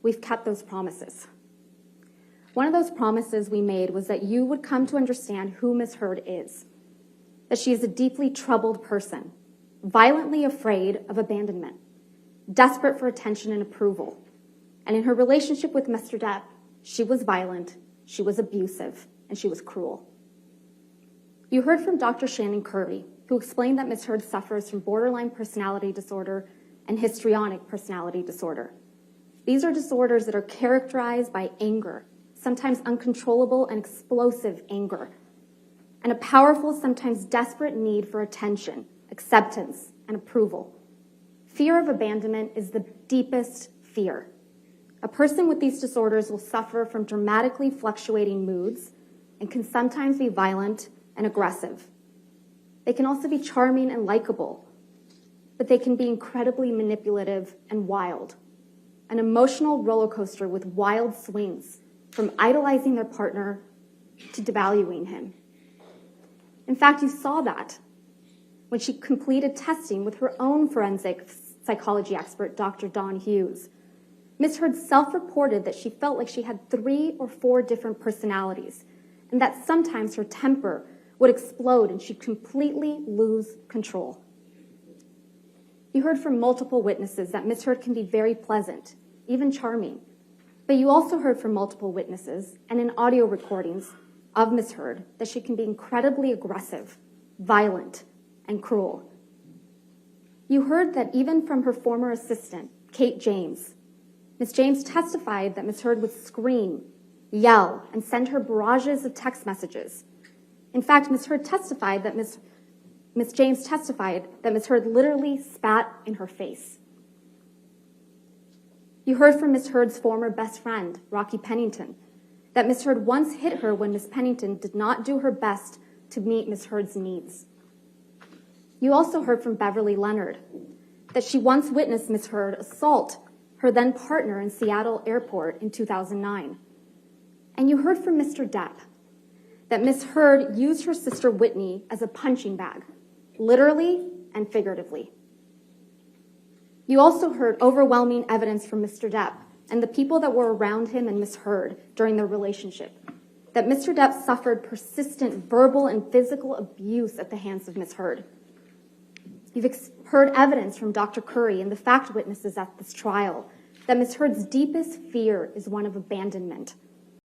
we've kept those promises. One of those promises we made was that you would come to understand who Ms. Heard is, that she is a deeply troubled person, violently afraid of abandonment, desperate for attention and approval. And in her relationship with Mr. Depp, she was violent, she was abusive, and she was cruel. You heard from Dr. Shannon Curry, who explained that Ms. Heard suffers from borderline personality disorder and histrionic personality disorder. These are disorders that are characterized by anger, sometimes uncontrollable and explosive anger, and a powerful, sometimes desperate need for attention, acceptance, and approval. Fear of abandonment is the deepest fear. A person with these disorders will suffer from dramatically fluctuating moods and can sometimes be violent and aggressive. They can also be charming and likable, but they can be incredibly manipulative and wild. An emotional roller coaster with wild swings, from idolizing their partner to devaluing him. In fact, you saw that when she completed testing with her own forensic psychology expert, Dr. Dawn Hughes. Ms. Heard self-reported that she felt like she had 3 or 4 different personalities, and that sometimes her temper would explode and she'd completely lose control. You heard from multiple witnesses that Ms. Heard can be very pleasant, even charming. But you also heard from multiple witnesses and in audio recordings of Ms. Heard that she can be incredibly aggressive, violent, and cruel. You heard that even from her former assistant, Kate James, Ms. James testified that Ms. Heard would scream, yell, and send her barrages of text messages. In fact, Ms. Heard testified that Ms. James testified that Ms. Heard literally spat in her face. You heard from Ms. Heard's former best friend, Rocky Pennington, that Ms. Heard once hit her when Ms. Pennington did not do her best to meet Ms. Heard's needs. You also heard from Beverly Leonard that she once witnessed Ms. Heard assault her then partner in Seattle Airport in 2009. And you heard from Mr. Depp that Ms. Heard used her sister Whitney as a punching bag, literally and figuratively. You also heard overwhelming evidence from Mr. Depp and the people that were around him and Ms. Heard during their relationship, that Mr. Depp suffered persistent verbal and physical abuse at the hands of Ms. Heard. You've heard evidence from Dr. Curry and the fact witnesses at this trial that Ms. Heard's deepest fear is one of abandonment.